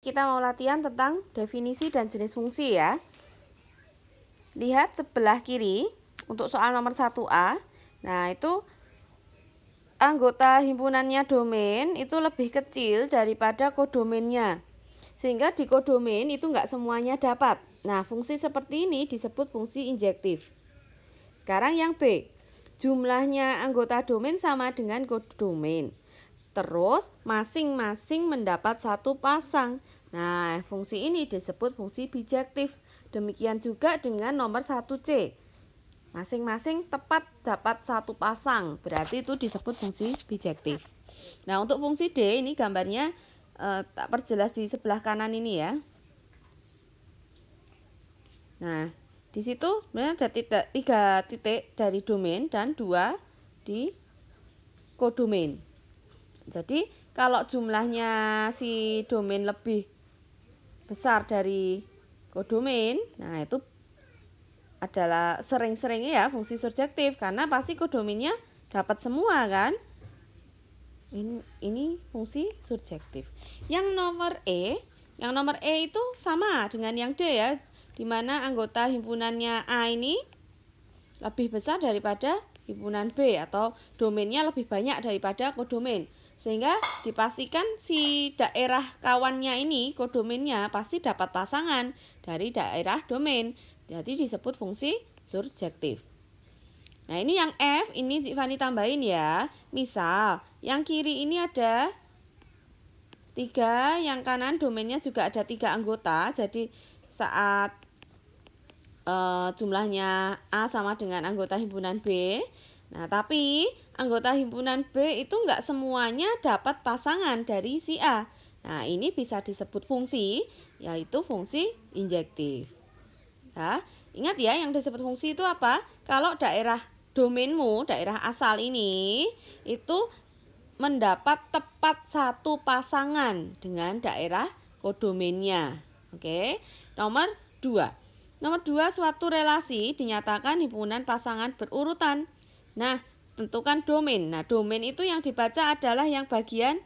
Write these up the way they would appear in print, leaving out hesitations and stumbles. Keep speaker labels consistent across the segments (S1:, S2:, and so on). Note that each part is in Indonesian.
S1: kita mau latihan tentang definisi dan jenis fungsi ya. Lihat sebelah kiri untuk soal nomor 1A. Nah, itu anggota himpunannya domain itu lebih kecil daripada kodomainnya. Sehingga di kodomain itu nggak semuanya dapat. Nah, fungsi seperti ini disebut fungsi injektif. Sekarang yang B. Jumlahnya anggota domain sama dengan kodomain. Terus masing-masing mendapat satu pasang. Nah, fungsi ini disebut fungsi bijektif. Demikian juga dengan nomor 1C. Masing-masing tepat dapat satu pasang. Berarti itu disebut fungsi bijektif. Nah, untuk fungsi D ini gambarnya tak perjelas di sebelah kanan ini ya. Nah, di situ sebenarnya ada 3 titik dari domain dan 2 di kodomain. Jadi kalau jumlahnya si domain lebih besar dari kodomain, nah itu adalah sering-seringnya ya fungsi surjektif karena pasti kodomainnya dapat semua kan. Ini fungsi surjektif. Yang nomor E itu sama dengan yang D ya, dimana anggota himpunannya A ini lebih besar daripada himpunan B atau domainnya lebih banyak daripada kodomain. Sehingga dipastikan si daerah kawannya ini, kodomainnya pasti dapat pasangan dari daerah domain. Jadi disebut fungsi surjektif. Nah, ini yang F, ini Fani tambahin ya. Misal, yang kiri ini ada 3, yang kanan domainnya juga ada 3 anggota. Jadi saat jumlahnya A sama dengan anggota himpunan B. Nah, tapi anggota himpunan B itu enggak semuanya dapat pasangan dari si A. Nah, ini bisa disebut fungsi, yaitu fungsi injektif. Ya, ingat ya yang disebut fungsi itu apa? Kalau daerah domainmu, daerah asal ini, itu mendapat tepat satu pasangan dengan daerah kodomainnya. Oke, nomor 2. Nomor 2, suatu relasi dinyatakan himpunan pasangan berurutan. Nah, tentukan domain. Nah, domain itu yang dibaca adalah yang bagian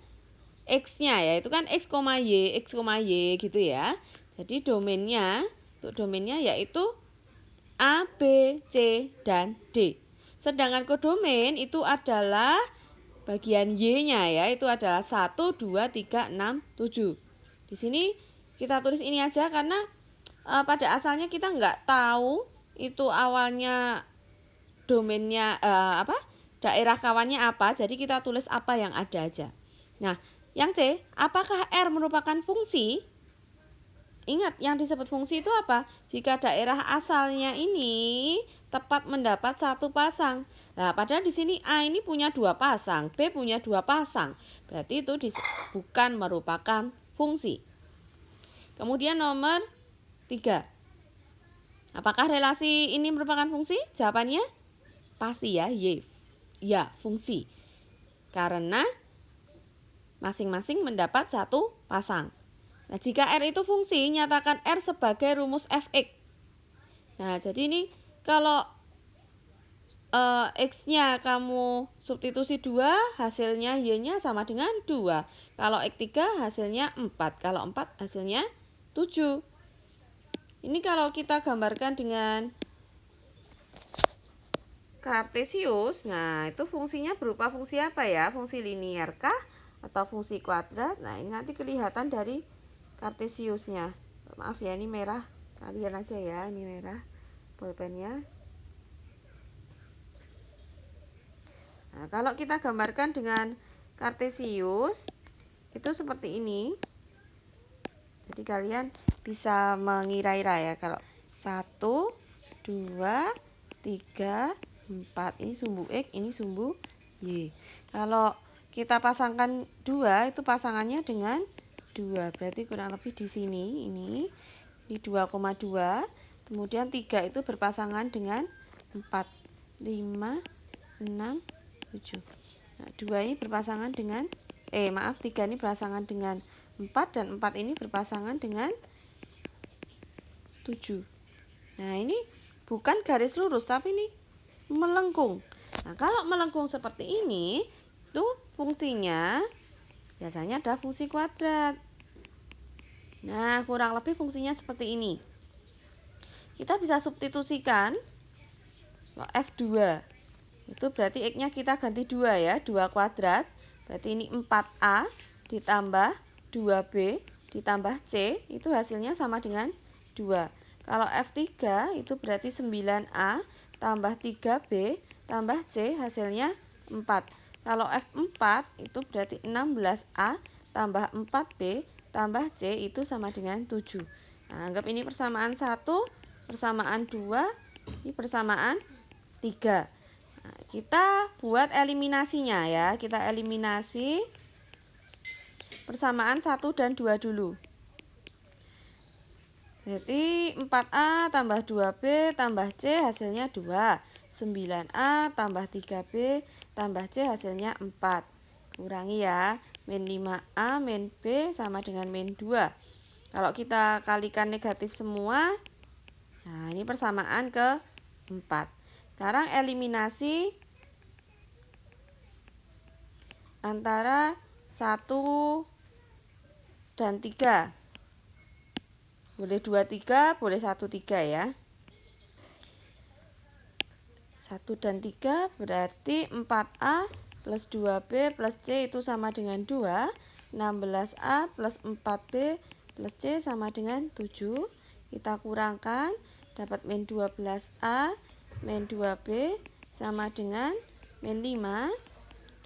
S1: X-nya ya. Itu kan X, Y gitu ya. Jadi domainnya, untuk domainnya yaitu A, B, C, dan D. Sedangkan kodomain itu adalah bagian Y-nya ya. Itu adalah 1, 2, 3, 6, 7. Di sini kita tulis ini aja karena pada asalnya kita nggak tahu itu awalnya domainnya daerah kawannya apa, jadi kita tulis apa yang ada aja. Nah, yang C, apakah R merupakan fungsi? Ingat, yang disebut fungsi itu apa? Jika daerah asalnya ini tepat mendapat satu pasang. Nah, padahal di sini A ini punya 2 pasang, B punya 2 pasang. Berarti itu bukan merupakan fungsi. Kemudian nomor 3. Apakah relasi ini merupakan fungsi? Jawabannya pasti ya, ya fungsi. Karena masing-masing mendapat satu pasang. Nah, jika R itu fungsi, nyatakan R sebagai rumus Fx. Nah, jadi ini kalau X-nya kamu substitusi 2, hasilnya Y-nya sama dengan 2. Kalau X3 hasilnya 4. Kalau 4 hasilnya 7. Ini kalau kita gambarkan dengan kartesius, nah itu fungsinya berupa fungsi apa ya? Fungsi linear kah? Atau fungsi kuadrat? Nah, ini nanti kelihatan dari kartesiusnya. Maaf ya, ini merah. Kalian aja ya, ini merah pulpennya. Nah, kalau kita gambarkan dengan kartesius, itu seperti ini. Jadi kalian bisa mengira-ira ya, kalau 1, 2, 3, 4 ini sumbu X, ini sumbu Y. Kalau kita pasangkan 2, itu pasangannya dengan 2. Berarti kurang lebih di sini ini 2,2. Kemudian 3 itu berpasangan dengan 4, 5, 6, 7. Nah, 2 ini berpasangan dengan 3 ini berpasangan dengan 4 dan 4 ini berpasangan dengan 7. Nah, ini bukan garis lurus tapi ini melengkung. Nah, kalau melengkung seperti ini, tuh fungsinya biasanya ada fungsi kuadrat. Nah, kurang lebih fungsinya seperti ini. Kita bisa substitusikan F2. Itu berarti X-nya kita ganti 2 ya, 2 kuadrat. Berarti ini 4A ditambah 2B ditambah C, itu hasilnya sama dengan 2. Kalau F3 itu berarti 9A tambah 3B tambah C, hasilnya 4. Kalau F4 itu berarti 16A tambah 4B tambah C, itu sama dengan 7. Nah, anggap ini persamaan 1, persamaan 2, ini persamaan 3. Nah, kita buat eliminasinya ya. Kita eliminasi persamaan 1 dan 2 dulu. Berarti 4A tambah 2B tambah C hasilnya 2. 9A tambah 3B tambah C hasilnya 4. Kurangi ya. Min 5A min B sama dengan min 2. Kalau kita kalikan negatif semua, nah ini persamaan ke 4. Sekarang eliminasi antara 1 dan 3. Boleh 2, 3, boleh 1, 3 ya. 1 dan 3 berarti 4A plus 2B plus C itu sama dengan 2. 16A plus 4B plus C sama dengan 7. Kita kurangkan, dapat min 12A min 2B sama dengan min 5.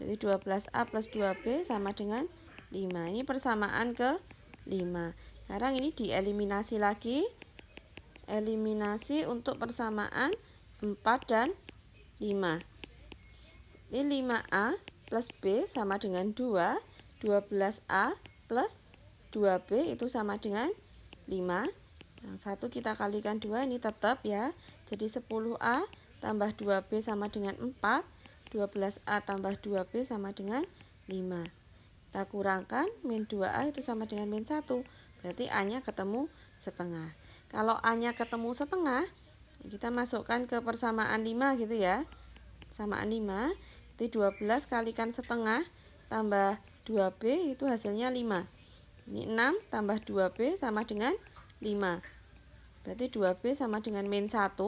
S1: Jadi 12A plus 2B sama dengan 5. Ini persamaan ke 5. Sekarang ini dieliminasi lagi. Eliminasi untuk persamaan 4 dan 5. Ini 5A plus B sama dengan 2. 12A plus 2B itu sama dengan 5. Yang satu kita kalikan 2, ini tetap ya. Jadi 10A tambah 2B sama dengan 4. 12A tambah 2B sama dengan 5. Kita kurangkan, min 2A itu sama dengan min 1. Berarti A-nya ketemu setengah. Kalau A-nya ketemu setengah, kita masukkan ke persamaan 5 gitu ya. Persamaan 5, jadi 12 kalikan setengah tambah 2B itu hasilnya 5. Ini 6 tambah 2B sama dengan 5. Berarti 2B sama dengan min 1.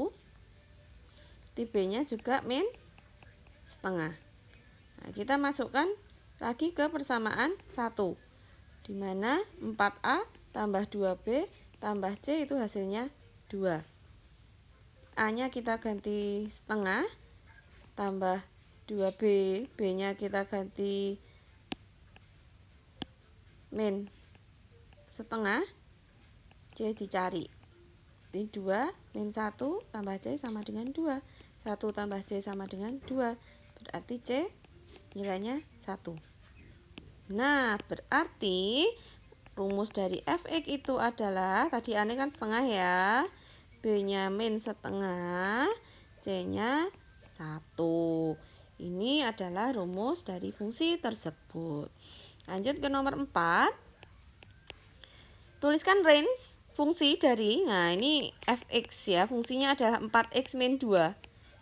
S1: B-nya juga min setengah. Nah, kita masukkan lagi ke persamaan 1. Dimana 4A tambah 2B tambah C itu hasilnya 2. A-nya kita ganti setengah, tambah 2B, B-nya kita ganti min setengah, C dicari. Ini 2 min 1 tambah C sama dengan 2. 1 tambah C sama dengan 2. Berarti C nilainya 1. Nah, berarti rumus dari Fx itu adalah, tadi A-nya kan setengah ya, B-nya min setengah, C-nya 1. Ini adalah rumus dari fungsi tersebut. Lanjut ke nomor 4. Tuliskan range fungsi dari, nah ini Fx ya, fungsinya adalah 4x min 2.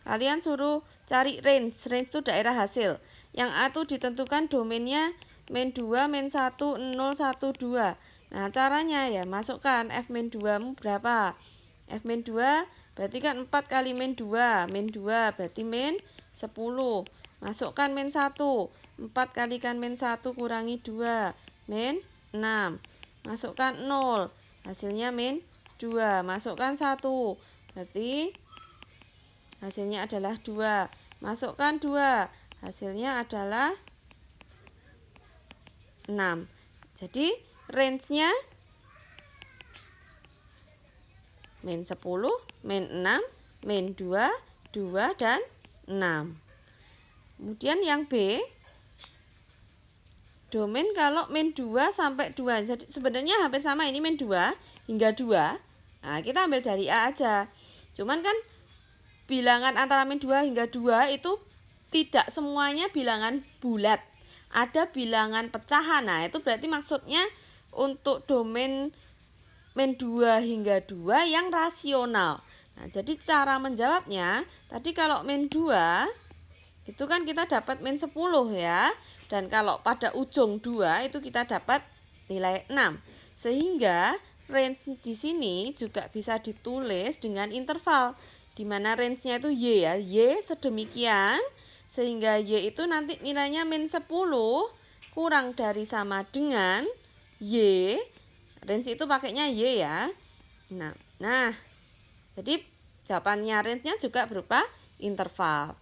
S1: Kalian suruh cari range itu daerah hasil. Yang A itu ditentukan domainnya min 2, min 1, 0, 1, 2. Nah caranya ya, masukkan F min 2 mu berapa. F min 2 berarti kan 4 kali min 2. Min 2 berarti min 10. Masukkan min 1. 4 kalikan min 1 kurangi 2. Min 6. Masukkan 0. Hasilnya min 2. Masukkan 1. Berarti hasilnya adalah 2. Masukkan 2. Hasilnya adalah 6. Jadi range-nya min 10, min 6, min 2, 2, dan 6. Kemudian yang B, domain kalau min 2 sampai 2. Jadi sebenarnya hampir sama, ini min 2 hingga 2. Nah, kita ambil dari A aja. Cuman kan bilangan antara min 2 hingga 2 itu tidak semuanya bilangan bulat. Ada bilangan pecahan. Nah, itu berarti maksudnya untuk domain min 2 hingga 2 yang rasional. Nah, jadi cara menjawabnya, tadi kalau min 2 itu kan kita dapat min 10 ya. Dan kalau pada ujung 2 itu kita dapat nilai 6. Sehingga range di sini juga bisa ditulis dengan interval, di mana range-nya itu Y ya, Y sedemikian sehingga Y itu nanti nilainya min 10 kurang dari sama dengan Y. Range itu pakainya Y ya. Nah, jadi jawabannya range-nya juga berupa interval.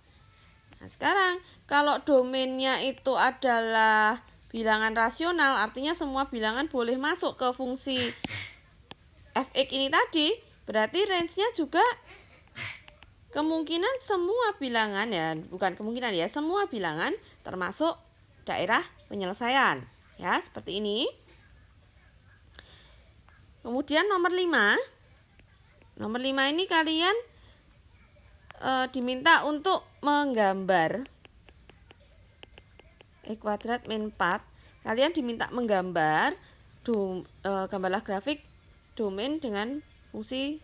S1: Nah, sekarang kalau domainnya itu adalah bilangan rasional, artinya semua bilangan boleh masuk ke fungsi fx ini tadi, berarti range-nya juga kemungkinan semua bilangan ya, bukan kemungkinan ya, semua bilangan termasuk daerah penyelesaian. Ya, seperti ini. Kemudian nomor 5. Nomor 5 ini kalian diminta untuk menggambar kuadrat min 4. Kalian diminta menggambar gambarlah grafik domain dengan fungsi.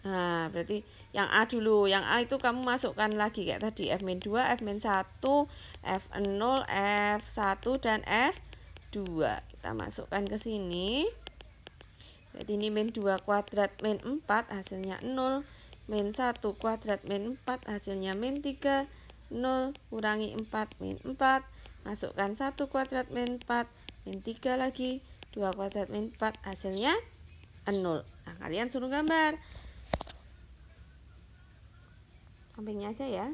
S1: Nah, berarti yang A dulu. Yang A itu kamu masukkan lagi kayak tadi, F-2, F-1, F0, F1 dan F2. Kita masukkan ke sini. Berarti ini min 2 kuadrat min 4 hasilnya 0. Min 1 kuadrat min 4 hasilnya min 3. 0 kurangi 4 min 4. Masukkan 1 kuadrat min 4 min 3 lagi. 2 kuadrat min 4 hasilnya 0. Nah, kalian suruh gambar sampingnya aja ya.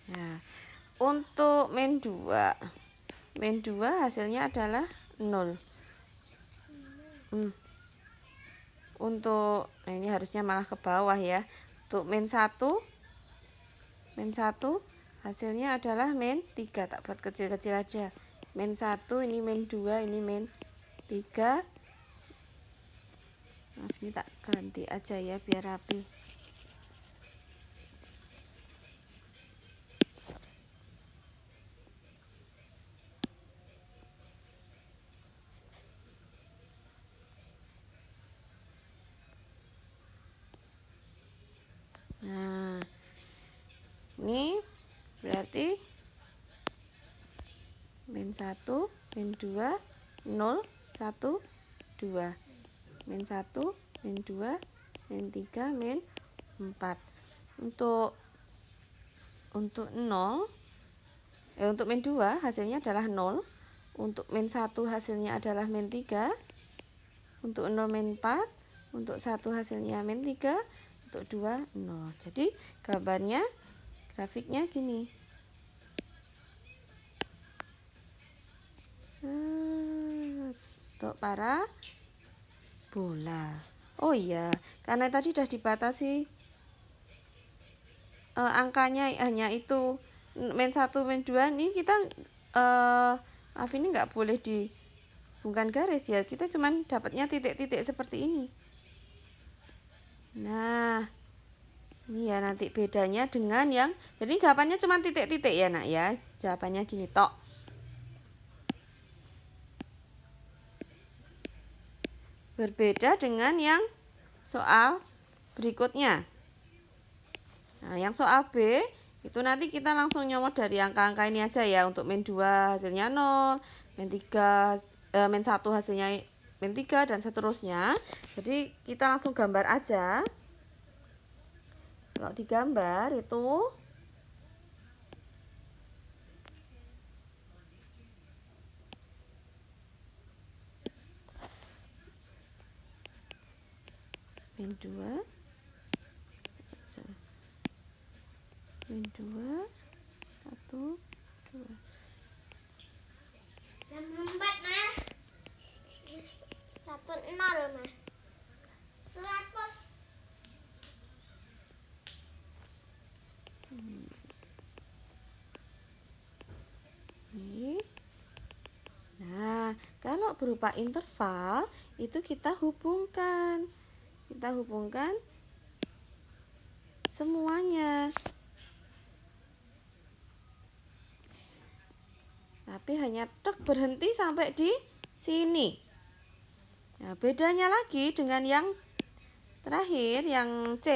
S1: Nah, untuk min 2 hasilnya adalah 0. Untuk ini harusnya malah ke bawah ya. Untuk min 1 hasilnya adalah min 3. Tak buat kecil-kecil aja. Min 1, ini min 2, ini min 3. Maaf, ini tak ganti aja ya biar rapi. Nah, ini berarti min 1, min 2, 0, 1, 2. Min 1, min 2, min 3, min 4. Untuk 0, untuk min 2 hasilnya adalah 0. Untuk min 1 hasilnya adalah min 3. Untuk 0 min 4. Untuk 1 hasilnya min 3. Untuk 2 0. Jadi gambarnya, grafiknya gini. Untuk para bola. Oh iya, karena tadi sudah dibatasi angkanya hanya itu min 1, min 2, ini kita maaf ini nggak boleh dihubungkan garis ya, kita cuman dapatnya titik-titik seperti ini. Nah, ini ya nanti bedanya dengan yang, jadi jawabannya cuma titik-titik ya nak ya, jawabannya gini tok. Berbeda dengan yang soal berikutnya. Nah, yang soal B itu nanti kita langsung nyomot dari angka-angka ini aja ya. Untuk min 2 hasilnya 0, min 3 min 1 hasilnya min 3 dan seterusnya. Jadi kita langsung gambar aja. Kalau digambar itu min 2 min 2 1 2.
S2: Jam 4 mah 1 0 mah 100.
S1: Nah, kalau berupa interval itu kita hubungkan semuanya. Tapi hanya tek berhenti sampai di sini. Nah, bedanya lagi dengan yang terakhir, yang C,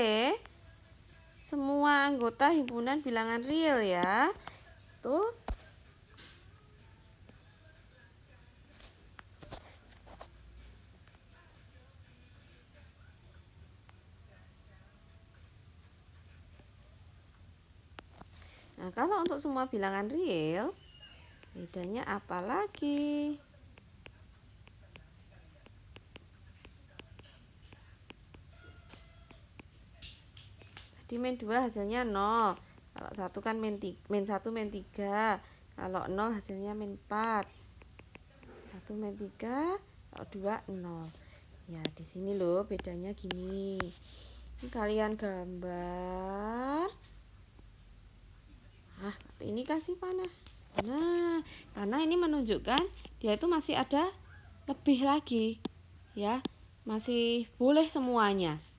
S1: semua anggota himpunan bilangan real ya. Tuh. Nah, kalau untuk semua bilangan real, bedanya apa lagi? Tadi min 2 hasilnya 0. Kalau 1 kan min 1 min 3. Kalau 0 hasilnya min 4. 1 min 3, kalau 2 0. Ya, di sini loh bedanya gini. Ini kalian gambar. Ini kasih panah. Nah, karena ini menunjukkan dia itu masih ada lebih lagi. Ya, masih boleh semuanya.